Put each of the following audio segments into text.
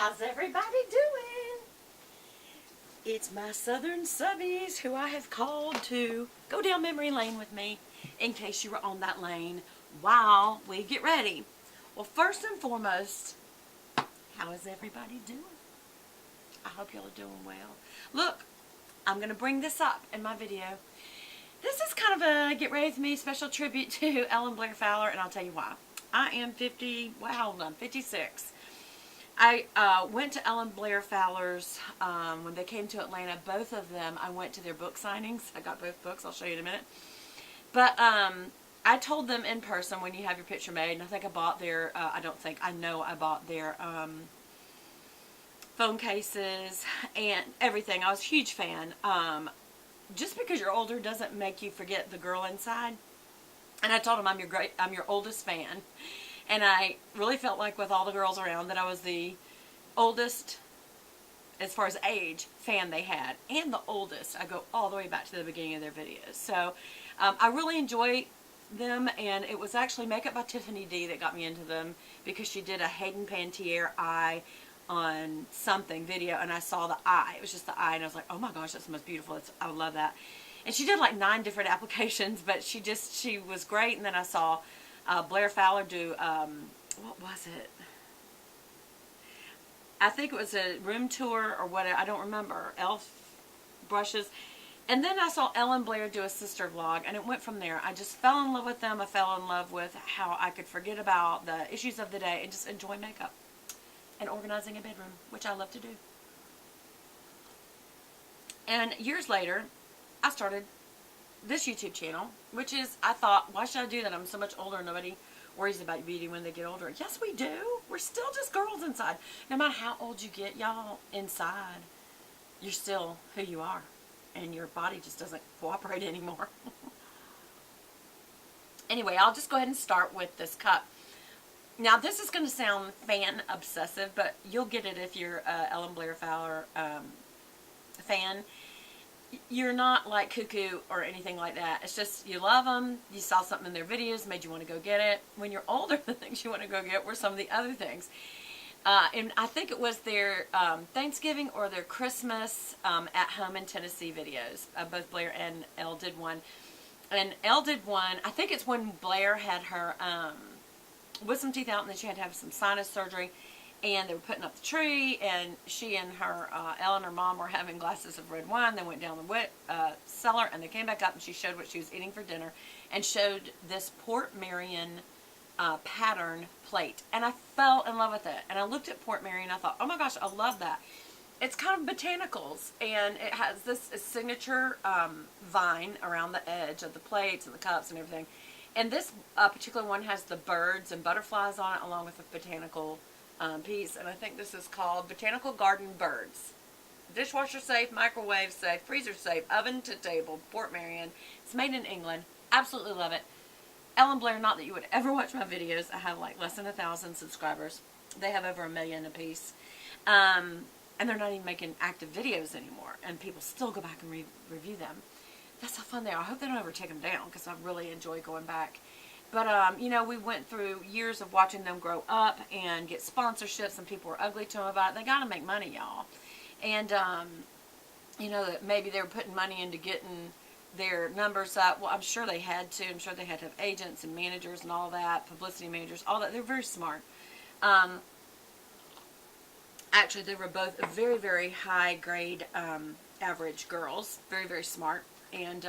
How's everybody doing? It's my southern subbies who I have called to go down memory lane with me in case you were on that lane while we get ready. Well, first and foremost, how is everybody doing? I hope y'all are doing well. Look, I'm going to bring this up in my video. This is kind of a Get Ready With Me special tribute to Elle and Blair Fowler, and I'll tell you why. I am 56. I went to Elle and Blair Fowler's when they came to Atlanta. Both of them, I went to their book signings. I got both books. I'll show you in a minute. But I told them in person when you have your picture made, and I think I bought their, I know I bought their phone cases and everything. I was a huge fan. Just because you're older doesn't make you forget the girl inside. And I told them I'm your oldest fan. And I really felt like with all the girls around that I was the oldest, as far as age, fan they had. And the oldest. I go all the way back to the beginning of their videos. So I really enjoy them. And it was actually Makeup by Tiffany D that got me into them. Because she did a Hayden Panettiere eye on something video. And I saw the eye. It was just the eye. And I was like, oh my gosh, that's the most beautiful. I would love that. And she did like 9 different applications. But she was great. And then I saw Blair Fowler do, what was it? I think it was a room tour or whatever. I don't remember. Elf brushes. And then I saw Elle and Blair do a sister vlog. And it went from there. I just fell in love with them. I fell in love with how I could forget about the issues of the day and just enjoy makeup and organizing a bedroom, which I love to do. And years later, I started this YouTube channel, which is, I thought, why should I do that? I'm so much older and nobody worries about beauty when they get older. Yes, we do. We're still just girls inside. No matter how old you get, y'all, inside, you're still who you are. And your body just doesn't cooperate anymore. Anyway, I'll just go ahead and start with this cup. Now, this is going to sound fan obsessive, but you'll get it if you're a Elle and Blair Fowler fan. You're not like cuckoo or anything like that. It's just you love them. You saw something in their videos, made you want to go get it. When you're older, the things you want to go get were some of the other things. And I think it was their Thanksgiving or their Christmas at home in Tennessee videos. Both Blair and Elle did one. And Elle did one, I think it's when Blair had her wisdom teeth out and then she had to have some sinus surgery. And they were putting up the tree, and she and her, Elle and her mom were having glasses of red wine. They went down the cellar, and they came back up, and she showed what she was eating for dinner, and showed this Port Marion pattern plate. And I fell in love with it. And I looked at Port Marion, and I thought, oh my gosh, I love that. It's kind of botanicals, and it has this signature vine around the edge of the plates and the cups and everything. And this particular one has the birds and butterflies on it, along with a botanical piece, and I think this is called Botanical Garden Birds. Dishwasher safe, microwave safe, freezer safe, oven to table, Port Marion. It's made in England. Absolutely love it. Elle and Blair, not that you would ever watch my videos. I have like less than 1,000 subscribers. They have over 1 million apiece. And they're not even making active videos anymore. And people still go back and review them. That's how fun they are. I hope they don't ever take them down because I really enjoy going back. But, you know, we went through years of watching them grow up and get sponsorships, and people were ugly to them about it. They got to make money, y'all. And, you know, that maybe they were putting money into getting their numbers up. Well, I'm sure they had to. I'm sure they had to have agents and managers and all that, publicity managers, all that. They're very smart. Actually, they were both very, very high-grade average girls. Very, very smart. And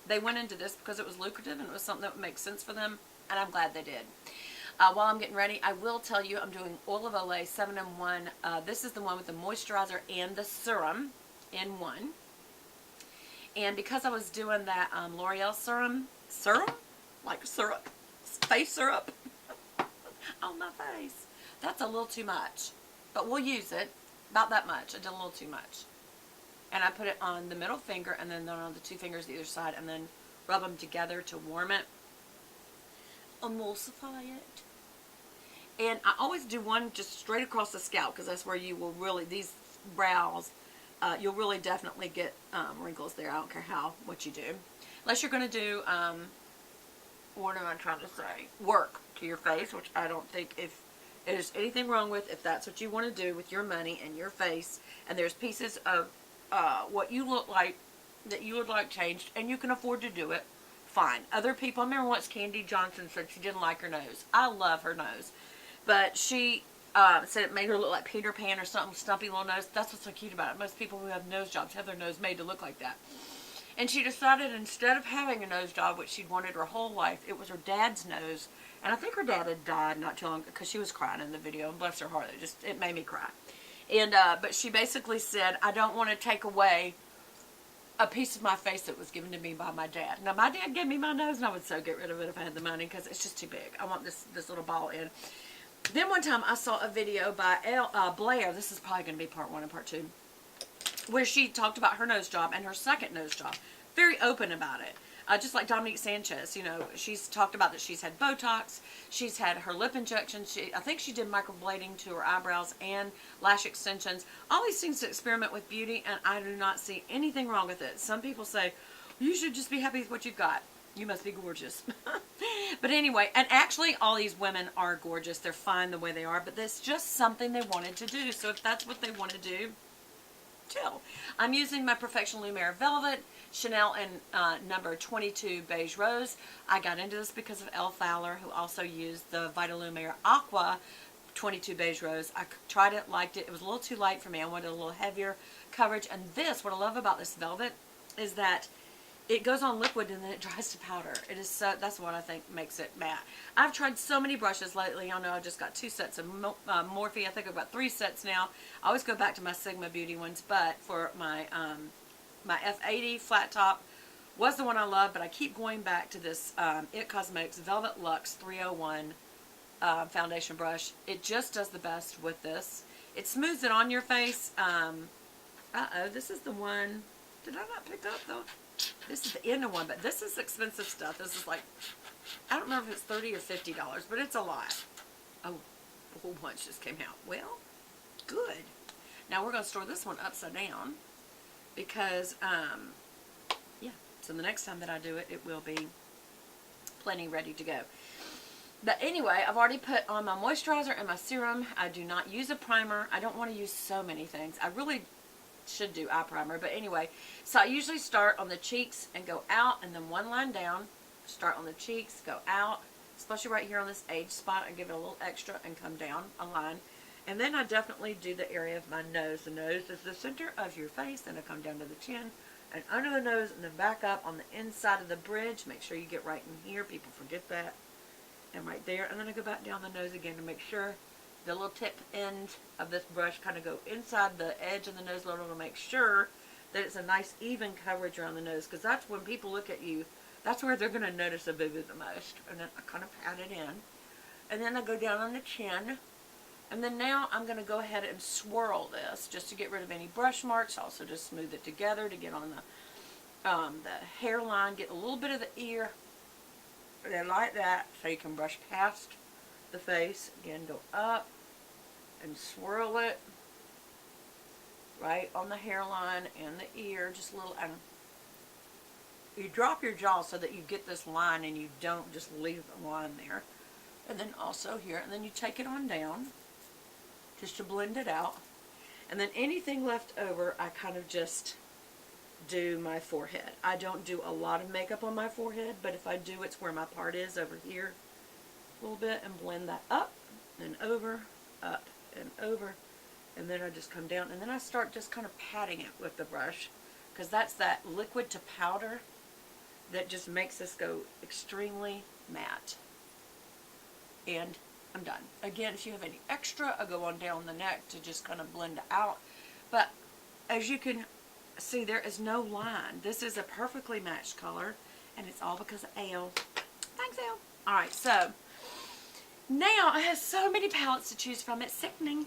they went into this because it was lucrative and it was something that would make sense for them, and I'm glad they did. While I'm getting ready, I will tell you I'm doing Oil of Olay 7-in-1. This is the one with the moisturizer and the serum in one. And because I was doing that L'Oreal serum, like syrup, face syrup, on my face, that's a little too much. But we'll use it, about that much. I did a little too much. And I put it on the middle finger and then on the 2 fingers either side and then rub them together to warm it. Emulsify it. And I always do one just straight across the scalp because that's where you will really, these brows, you'll really definitely get wrinkles there. I don't care what you do. Unless you're going to do, what am I trying to say? Work to your face, which I don't think if Is anything wrong with if that's what you want to do with your money and your face, and there's pieces of what you look like that you would like changed, and you can afford to do it, fine. Other people, I remember once Candy Johnson said she didn't like her nose. I love her nose. But she said it made her look like Peter Pan or something, stumpy little nose. That's what's so cute about it. Most people who have nose jobs have their nose made to look like that. And she decided instead of having a nose job, which she'd wanted her whole life, it was her dad's nose. And I think her dad had died not too long ago, because she was crying in the video, and bless her heart, it made me cry. And but she basically said, I don't want to take away a piece of my face that was given to me by my dad. Now, my dad gave me my nose, and I would so get rid of it if I had the money, because it's just too big. I want this little ball in. Then one time I saw a video by Blair. This is probably going to be part 1 and part 2, where she talked about her nose job and her second nose job. Very open about it. Just like Dominique Sanchez, you know, she's talked about that she's had Botox, she's had her lip injections, I think she did microblading to her eyebrows and lash extensions. All these things to experiment with beauty, and I do not see anything wrong with it. Some people say, you should just be happy with what you've got. You must be gorgeous. But anyway, and actually all these women are gorgeous. They're fine the way they are, but that's just something they wanted to do. So if that's what they want to do, chill. I'm using my Perfection Lumiere Velvet, Chanel in number 22 Beige Rose. I got into this because of Elle Fowler, who also used the Vita Lumiere Aqua 22 Beige Rose. I tried it, liked it. It was a little too light for me. I wanted a little heavier coverage. And this, what I love about this velvet, is that it goes on liquid and then it dries to powder. It is so, that's what I think makes it matte. I've tried so many brushes lately. I know I just got 2 sets of Morphe. I think I've got 3 sets now. I always go back to my Sigma Beauty ones, but for my my F80 flat top was the one I love, but I keep going back to this It Cosmetics Velvet Luxe 301 foundation brush. It just does the best with this. It smooths it on your face. This is the one. Did I not pick up though? This is the inner one, but this is expensive stuff. This is like, I don't remember if it's $30 or $50, but it's a lot. Oh, a whole bunch just came out. Well, good. Now we're going to store this one upside down because, yeah, so the next time that I do it, it will be plenty ready to go. But anyway, I've already put on my moisturizer and my serum. I do not use a primer. I don't want to use so many things. I really should do eye primer, but anyway, so I usually start on the cheeks and go out, and then one line down, start on the cheeks, go out, especially right here on this age spot, and give it a little extra and come down a line. And then I definitely do the area of my nose. The nose is the center of your face, and I come down to the chin and under the nose, and then back up on the inside of the bridge. Make sure you get right in here. People forget that. And right there, and then I go back down the nose again to make sure the little tip end of this brush kind of go inside the edge of the nose a little to make sure that it's a nice even coverage around the nose, because that's when people look at you, that's where they're going to notice a boo-boo the most. And then I kind of pat it in. And then I go down on the chin. And then now I'm going to go ahead and swirl this just to get rid of any brush marks. Also just smooth it together to get on the hairline, get a little bit of the ear. And then like that, so you can brush past the face. Again, go up and swirl it right on the hairline and the ear, just a little, and you drop your jaw so that you get this line and you don't just leave the line there. And then also here, and then you take it on down just to blend it out. And then anything left over, I kind of just do my forehead. I don't do a lot of makeup on my forehead, but if I do, it's where my part is over here a little bit, and blend that up and over, up and over, and then I just come down, and then I start just kind of patting it with the brush, because that's that liquid to powder that just makes this go extremely matte. And I'm done. Again, if you have any extra, I go on down the neck to just kind of blend it out. But as you can see, there is no line. This is a perfectly matched color, and it's all because of Elle. Thanks, Elle. Alright, so now I have so many palettes to choose from. It's sickening.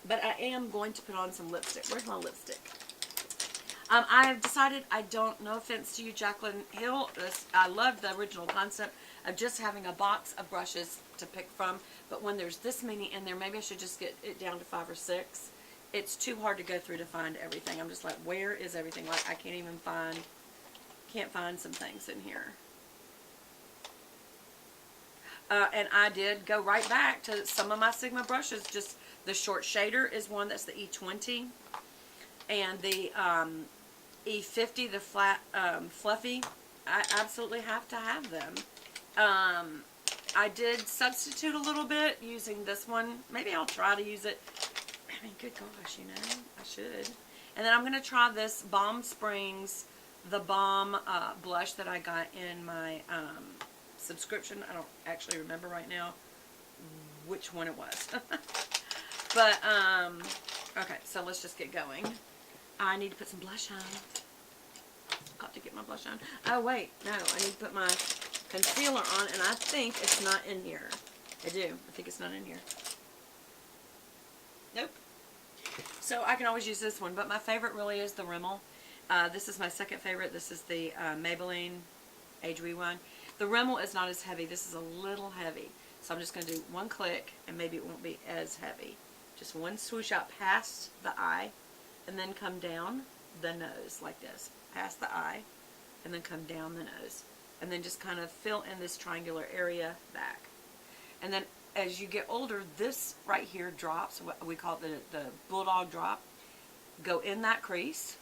But I am going to put on some lipstick. Where's my lipstick? I have decided, I don't, no offense to you, Jacqueline Hill, I love the original concept of just having a box of brushes to pick from, but when there's this many in there, maybe I should just get it down to 5 or 6. It's too hard to go through to find everything. I'm just like, where is everything? Like, I can't even find some things in here. And I did go right back to some of my Sigma brushes. Just the short shader is one, that's the E20. And the E50, the flat, fluffy, I absolutely have to have them. I did substitute a little bit using this one. Maybe I'll try to use it. I mean, good gosh, you know, I should. And then I'm going to try this Balm Springs, the Balm blush that I got in my subscription. I don't actually remember right now which one it was. But, okay, so let's just get going. I need to put some blush on. Got to get my blush on. Oh, wait, no, I need to put my concealer on, and I think it's not in here. I do. I think it's not in here. Nope. So I can always use this one, but my favorite really is the Rimmel. This is my second favorite. This is the Maybelline Age Rewind. The Rimmel is not as heavy. This is a little heavy. So I'm just going to do one click, and maybe it won't be as heavy. Just one swoosh out past the eye, and then come down the nose like this. Past the eye, and then come down the nose. And then just kind of fill in this triangular area back. And then as you get older, this right here drops. What we call it the bulldog drop. Go in that crease.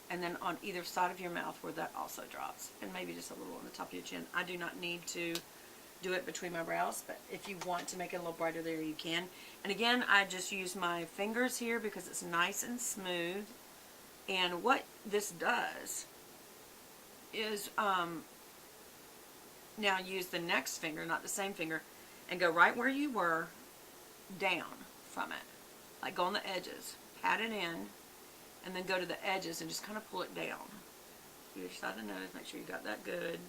And then on either side of your mouth where that also drops. And maybe just a little on the top of your chin. I do not need to do it between my brows, but if you want to make it a little brighter there, you can. And again, I just use my fingers here because it's nice and smooth. And what this does is now use the next finger, not the same finger, and go right where you were, down from it. Like go on the edges, pat it in, and then go to the edges and just kind of pull it down. Either side of the nose, make sure you got that good.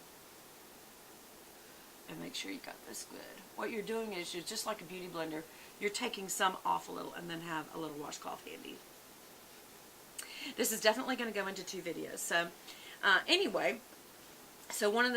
And make sure you got this good. What you're doing is you're just like a beauty blender. You're taking some off a little and then have a little washcloth handy. This is definitely going to go into 2 videos. So anyway, so one of the